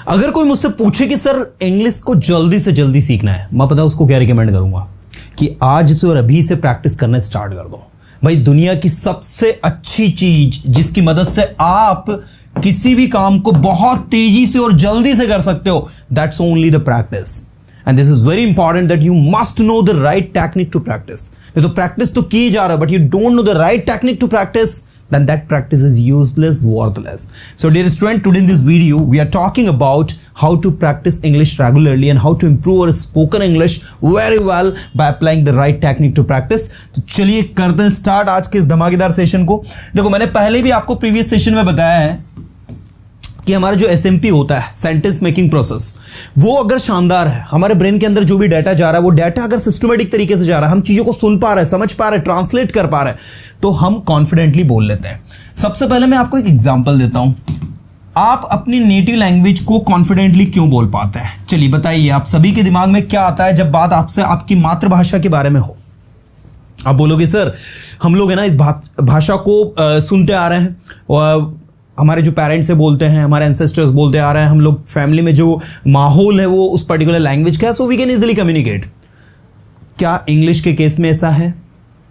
अगर कोई मुझसे पूछे कि सर इंग्लिश को जल्दी से जल्दी सीखना है, मैं पता उसको क्या रिकमेंड करूंगा कि आज से और अभी से प्रैक्टिस करना स्टार्ट कर दो। भाई दुनिया की सबसे अच्छी चीज जिसकी मदद से आप किसी भी काम को बहुत तेजी से और जल्दी से कर सकते हो, that's only the practice. And this is very important that you must know the right technique to practise. तो प्रैक्टिस तो की जा रहा है but you don't know the right technique to practise, then that practice is useless, worthless. So dear student, today in this video we are talking about how to practice English regularly and how to improve our spoken English very well by applying the right technique to practice. तो चलिए करते हैं start आज के इस धमाकेदार session को। देखो मैंने पहले भी आपको प्रीवियस सेशन में बताया है कि हमारा जो SMP होता है, सेंटेंस मेकिंग प्रोसेस, वो अगर शानदार है, हमारे ब्रेन के अंदर जो भी डाटा जा रहा है वो डाटा अगर सिस्टमेटिक तरीके से जा रहा है, हम चीजों को सुन पा रहे हैं, समझ पा रहे हैं, ट्रांसलेट कर पा रहे हैं, तो हम कॉन्फिडेंटली बोल लेते हैं। सबसे पहले मैं आपको एक एग्जांपल देता हूं। आप अपनी नेटिव लैंग्वेज को कॉन्फिडेंटली क्यों बोल पाते हैं? चलिए बताइए, आप सभी के दिमाग में क्या आता है जब बात आपसे आपकी मातृभाषा के बारे में हो? आप बोलोगे सर हम लोग है ना इस भाषा को सुनते आ रहे हैं और हमारे जो पेरेंट्स से बोलते हैं, हमारे एंसेस्टर्स बोलते आ रहे हैं, हम लोग फैमिली में जो माहौल है वो उस पर्टिकुलर लैंग्वेज का है, so we can easily communicate. क्या इंग्लिश के केस में ऐसा है?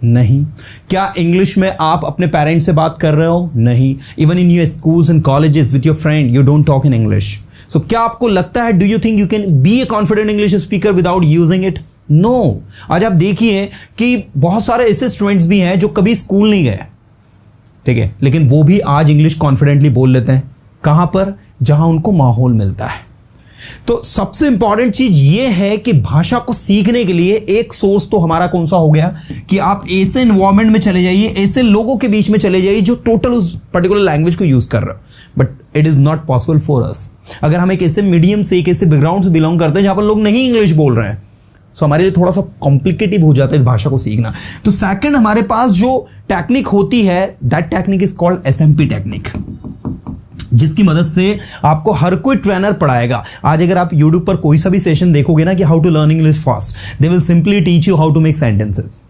नहीं। क्या इंग्लिश में आप अपने पेरेंट्स से बात कर रहे हो? नहीं। Even in your schools and colleges with your friend you don't talk in English. So क्या आपको लगता है, do you think you can be a confident English speaker without using it? No. आज आप देखिए कि बहुत सारे ऐसे स्टूडेंट्स भी हैं जो कभी स्कूल नहीं गए, ठीक है, लेकिन वो भी आज इंग्लिश कॉन्फिडेंटली बोल लेते हैं। कहां पर? जहां उनको माहौल मिलता है। तो सबसे इंपॉर्टेंट चीज ये है कि भाषा को सीखने के लिए एक सोर्स तो हमारा कौन सा हो गया कि आप ऐसे एनवायरमेंट में चले जाइए, ऐसे लोगों के बीच में चले जाइए जो टोटल उस पर्टिकुलर लैंग्वेज को यूज कर रहे हो। But it is not possible for us. अगर हम एक ऐसे मीडियम से, एक ऐसे बैकग्राउंड से बिलोंग करते हैं जहां पर लोग नहीं इंग्लिश बोल रहे हैं, सो हमारे लिए थोड़ा सा कॉम्प्लिकेटिव हो जाता है इस भाषा को सीखना। तो सेकंड हमारे पास जो टेक्निक होती है, that technique is called SMP technique, जिसकी मदद से आपको हर कोई ट्रेनर पढ़ाएगा। आज अगर आप YouTube पर कोई सा भी सेशन देखोगे ना कि how to learn English fast, they will simply teach you how to make sentences.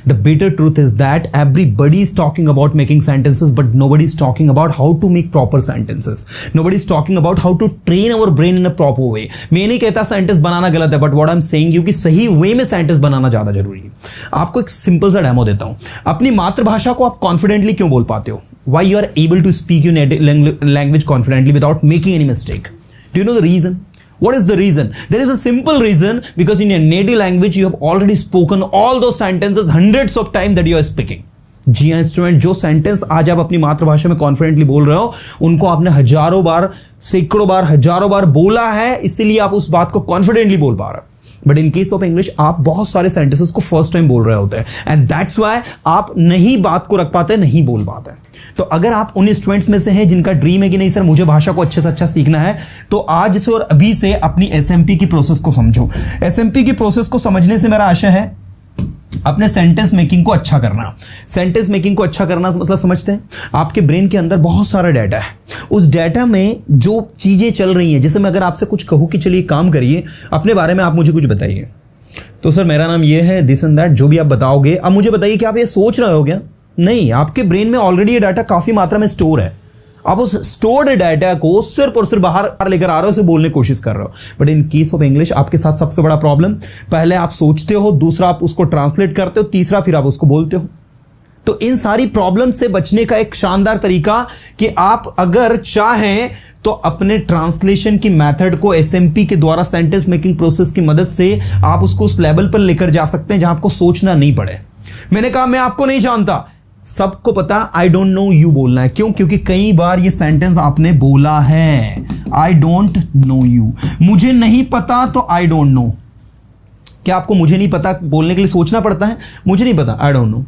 The bitter truth is that everybody is talking about making sentences, but nobody is talking about how to make proper sentences. Nobody is talking about how to train our brain in a proper way. मैं नहीं कहता sentence बनाना गलत है, but what I'm saying you कि सही वे में sentence बनाना ज्यादा जरूरी है। आपको एक सिंपल सा डेमो देता हूं। अपनी मातृभाषा को आप कॉन्फिडेंटली क्यों बोल पाते हो? Why you are able to speak your native language confidently without making any mistake? Do you know the reason? What is the reason? There is a simple reason, because in your native language you have already spoken all those sentences hundreds of times that you are speaking. जी हाँ student, जो sentence आज आप अपनी मातृभाषा में confidently बोल रहे हो उनको आपने हजारों बार, सैकड़ों बार, हजारों बार बोला है, इसीलिए आप उस बात को कॉन्फिडेंटली बोल पा रहे हो। But in case of English आप बहुत सारे सेंटेंसेस को फर्स्ट टाइम बोल रहे होते हैं एंड दैट्स व्हाई आप नहीं बात को रख पाते, नहीं बोल पाते। तो अगर आप उन स्टूडेंट्स में से हैं जिनका ड्रीम है कि नहीं सर मुझे भाषा को अच्छे से अच्छा सीखना है, तो आज से और अभी से अपनी SMP की प्रोसेस को समझो। SMP की प्रोसेस को समझने से मेरा आशा है अपने सेंटेंस मेकिंग को अच्छा करना। सेंटेंस मेकिंग को अच्छा करना मतलब समझते हैं, आपके ब्रेन के अंदर बहुत सारा डाटा है, उस डाटा में जो चीजें चल रही हैं, जैसे मैं अगर आपसे कुछ कहूं कि चलिए काम करिए, अपने बारे में आप मुझे कुछ बताइए, तो सर मेरा नाम ये है, दिस एंड दैट, जो भी आप बताओगे। अब मुझे बताइए कि आप ये सोच रहे हो क्या? नहीं, आपके ब्रेन में ऑलरेडी ये डाटा काफी मात्रा में स्टोर है। आप उस स्टोर्ड डाटा को सिर्फ और सिर्फ बाहर लेकर आ रहे हो, उसे बोलने की कोशिश कर रहे हो। But in case of English आपके साथ सबसे बड़ा प्रॉब्लम, पहले आप सोचते हो, दूसरा आप उसको ट्रांसलेट करते हो, तीसरा फिर आप उसको बोलते हो। तो इन सारी प्रॉब्लम से बचने का एक शानदार तरीका कि आप अगर चाहें तो अपने ट्रांसलेशन की मेथड को SMP के द्वारा, सेंटेंस मेकिंग प्रोसेस की मदद से आप उसको उस लेवल पर लेकर जा सकते हैं जहां आपको सोचना नहीं पड़े। मैंने कहा मैं आपको नहीं जानता, सबको पता आई डोंट नो यू बोलना है। क्यों? क्योंकि कई बार ये सेंटेंस आपने बोला है, आई डोंट नो यू। मुझे नहीं पता तो आई डोंट नो। क्या आपको मुझे नहीं पता बोलने के लिए सोचना पड़ता है? मुझे नहीं पता, आई डोंट नो।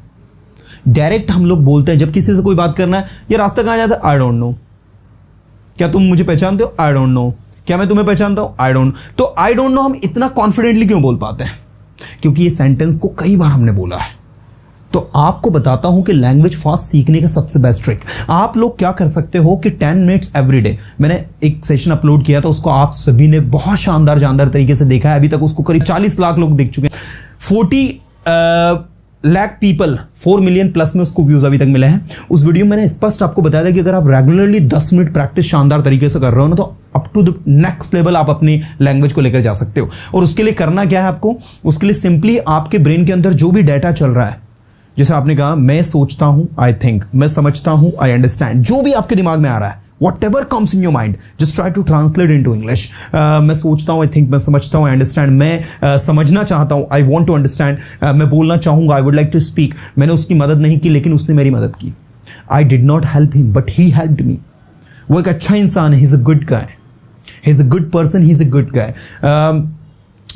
डायरेक्ट हम लोग बोलते हैं जब किसी से कोई बात करना है, ये रास्ता कहां जाता है? I don't know. क्या तुम मुझे पहचानते हो? I don't know. क्या मैं तुम्हें पहचानता हूं? I don't. तो आई डोंट नो हम इतना कॉन्फिडेंटली क्यों बोल पाते हैं? क्योंकि ये सेंटेंस को कई बार हमने बोला है। तो आपको बताता हूं कि लैंग्वेज फास्ट सीखने का सबसे बेस्ट ट्रिक आप लोग क्या कर सकते हो कि 10 मिनट्स एवरी डे, मैंने एक सेशन अपलोड किया था, उसको आप सभी ने बहुत शानदार तरीके से देखा है। अभी तक उसको करीब 40 लाख लोग देख चुके हैं। 40 लाख पीपल, 4 मिलियन प्लस में उसको व्यूज अभी तक मिले हैं। उस वीडियो में मैंने स्पष्ट आपको बताया था कि अगर आप रेगुलरली 10 मिनट प्रैक्टिस शानदार तरीके से कर रहे हो ना, तो up to the next level आप अपनी लैंग्वेज को लेकर जा सकते हो। और उसके लिए करना क्या है आपको, उसके लिए सिंपली आपके ब्रेन के अंदर जो भी डाटा चल रहा है, जैसे आपने कहा मैं सोचता हूं, आई थिंक, मैं समझता हूं, आई अंडरस्टैंड, जो भी आपके दिमाग में आ रहा है, whatever comes in your mind, just try to translate into English. मैं सोचता हूँ, I think, मैं समझता हूँ, I understand, मैं समझना चाहता हूँ, I want to understand, मैं बोलना चाहूँगा, I would like to speak. मैंने उसकी मदद नहीं की लेकिन उसने मेरी मदद की. I did not help him, but he helped me. वो एक अच्छा इंसान है, he's a good guy. He's a good person, he's a good guy.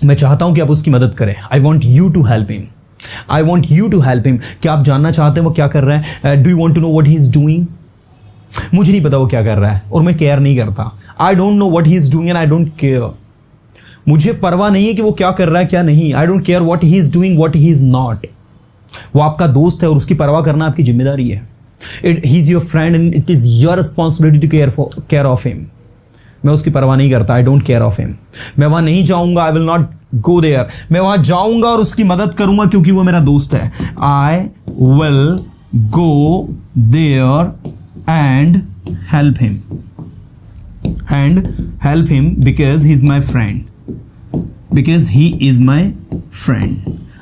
मैं चाहता हूँ कि आप उसकी मदद करें. I want you to help him. I want you to help him. क्या आप जानना चाहते हैं वो क्या कर रहा है? Do you want to know what he is doing? मुझे नहीं पता वो क्या कर रहा है और मैं केयर नहीं करता. I don't know what he is doing and I don't care. मुझे परवाह नहीं है कि वो क्या कर रहा है क्या नहीं. आई don't care what he is doing, what he is not. वो आपका दोस्त है और उसकी परवाह करना आपकी जिम्मेदारी है. He is your friend and it is your responsibility to care of him. मैं उसकी परवाह नहीं करता. I don't care of him. मैं वहां नहीं जाऊंगा. I will not go there. मैं वहां जाऊंगा और उसकी मदद करूंगा क्योंकि वो मेरा दोस्त है. I will go there and help him because he's my friend.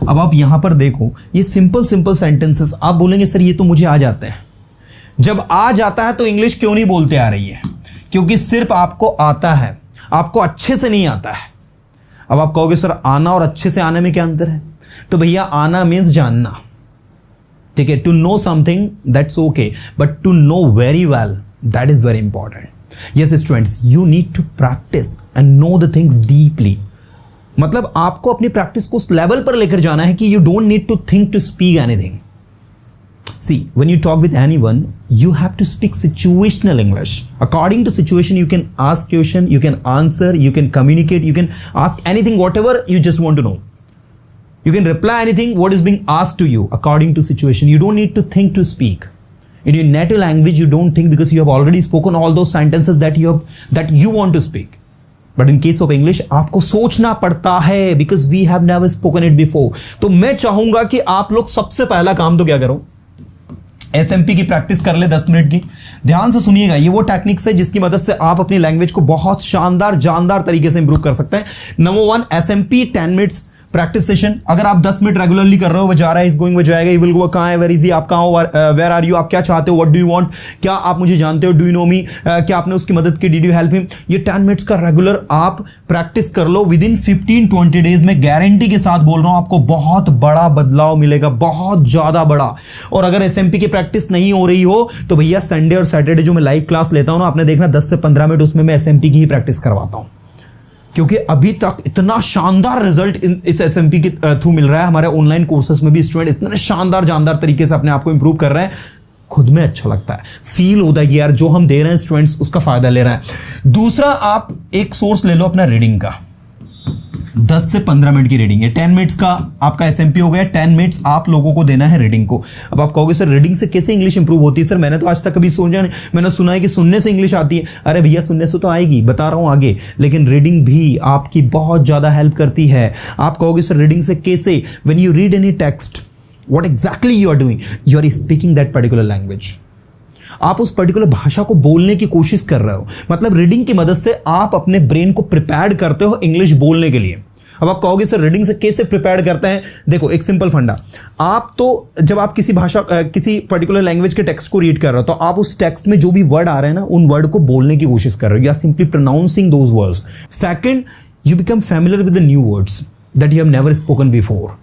अब आप यहां पर देखो, ये सिंपल सेंटेंसेस आप बोलेंगे सर ये तो मुझे आ जाते हैं. जब आ जाता है तो इंग्लिश क्यों नहीं बोलते आ रही है? क्योंकि सिर्फ आपको आता है, आपको अच्छे से नहीं आता है. अब आप कहोगे सर आना और अच्छे से आने में क्या अंतर है? तो भैया आना मीन्स जानना, ठीक है. To know something that's okay, but to know very well that is very important. Yes students, you need to practise and know the things deeply. मतलब आपको अपनी प्रैक्टिस को उस लेवल पर लेकर जाना है कि you don't need to think to speak anything. See, when you talk with anyone, you have to speak situational English. According to situation, you can ask question, you can answer, you can communicate, you can ask anything, whatever you just want to know. You can reply anything what is being asked to you according to situation. You don't need to think to speak. In your native language, you don't think because you have already spoken all those sentences that you want to speak. But in case of English, आपको सोचना पड़ता है because we have never spoken it before. तो मैं चाहूंगा कि आप लोग सबसे पहला काम तो क्या करो, SMP की प्रैक्टिस कर ले 10 मिनट की. ध्यान से सुनिएगा, ये वो टेक्निक्स है जिसकी मदद से आप अपनी लैंग्वेज को बहुत शानदार जानदार तरीके से इंप्रूव कर सकते हैं. Number 1, SMP 10 minutes practice session. अगर आप 10 मिनट रेगुलरली कर रहे हो, वो जा रहा है, इज गोइंग, वो जाएगा, ही विल गो. कहां है, वेयर इज ही, आप कहां हो, वेयर आर यू, आप क्या चाहते हो, व्हाट डू यू वांट, क्या आप मुझे जानते हो, डू यू नो मी, क्या आपने उसकी मदद की, डिड यू हेल्प हिम. ये 10 मिनट्स का रेगुलर आप प्रैक्टिस कर लो. विद इन 15-20 डेज में गारंटी के साथ बोल रहा हूं, आपको बहुत बड़ा बदलाव मिलेगा, बहुत ज्यादा बड़ा. और अगर SMP की प्रैक्टिस नहीं हो रही हो तो भैया संडे और सैटरडे जो मैं लाइव क्लास लेता हूं ना, आपने देखना 10 से 15 मिनट उसमें मैं SMP की ही प्रैक्टिस करवाता हूं. क्योंकि अभी तक इतना शानदार रिजल्ट इस SMP के थ्रू मिल रहा है. हमारे ऑनलाइन कोर्सेस में भी स्टूडेंट इतने शानदार जानदार तरीके से अपने आप को इंप्रूव कर रहे हैं. खुद में अच्छा लगता है, फील होता है कि यार जो हम दे रहे हैं स्टूडेंट्स उसका फायदा ले रहा है. दूसरा, आप एक सोर्स ले लो अपना रीडिंग का. 10 से 15 मिनट की रीडिंग है. 10 मिनट्स का आपका SMP हो गया. 10 मिनट्स आप लोगों को देना है रीडिंग को. अब आप कहोगे सर रीडिंग से कैसे इंग्लिश इंप्रूव होती है? सर मैंने तो आज तक कभी सोचा नहीं. मैंने सुना है कि सुनने से इंग्लिश आती है. अरे भैया सुनने से तो आएगी, बता रहा हूं आगे, लेकिन रीडिंग भी आपकी बहुत ज्यादा हेल्प करती है. आप कहोगे सर रीडिंग से कैसे? When you read any text, what exactly you are doing, you are speaking that particular language. आप उस पर्टिकुलर भाषा को बोलने की कोशिश कर रहे हो. मतलब रीडिंग की मदद से आप अपने ब्रेन को प्रिपेयर करते हो इंग्लिश बोलने के लिए. अब आप कहोगे सर रीडिंग से कैसे प्रिपेयर करते हैं? देखो, एक सिंपल फंडा. आप तो जब आप किसी भाषा किसी पर्टिकुलर लैंग्वेज के टेक्स्ट को रीड कर रहे हो, तो आप उस टेक्स्ट में जो भी वर्ड आ रहे हैं ना, उन वर्ड को बोलने की कोशिश कर रहे हो, या simply pronouncing those words. Second, you become familiar with the new words that you have never spoken before.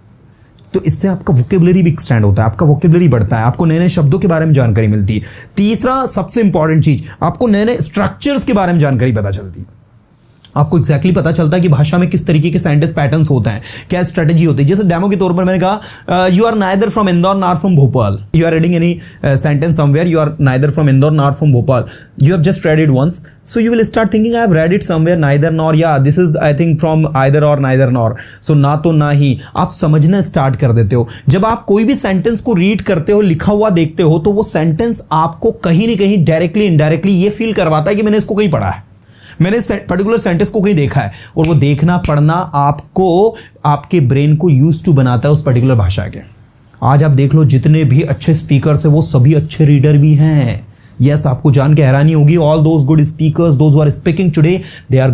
तो इससे आपका वोकेबुलरी भी एक्सटेंड होता है, आपका वोकेबुलरी बढ़ता है, आपको नए नए शब्दों के बारे में जानकारी मिलती है. तीसरा, सबसे इंपॉर्टेंट चीज, आपको नए नए स्ट्रक्चर्स के बारे में जानकारी पता चलती है. आपको एग्जैक्टली पता चलता है कि भाषा में किस तरीके के सेंटेंस पैटर्न्स होते हैं, क्या स्ट्रेटेजी होती है. जैसे डेमो के तौर पर मैंने कहा, you are neither from Indore nor from Bhopal. You are reading any sentence somewhere, you are neither from Indore nor from Bhopal. You have just read it once, so you will start thinking I have read it somewhere, neither nor, या this is I think from either or neither nor, so ना तो ना ही. आप समझना start कर देते हो. जब आप कोई भी सेंटेंस को रीड करते हो, लिखा हुआ देखते हो, तो वो सेंटेंस आपको कहीं ना कहीं डायरेक्टली इनडायरेक्टली ये फील करवाता है कि मैंने इसको कहीं पढ़ा है, मैंने पर्टिकुलर सेंटेंस को कहीं देखा है. और वो देखना पढ़ना आपको, आपके ब्रेन को यूज टू बनाता है उस पर्टिकुलर भाषा के. आज आप देख लो जितने भी अच्छे स्पीकर्स हैं वो सभी अच्छे रीडर भी हैं। यस, आपको जान के हैरानी होगी, all those good speakers, those who are speaking today, they are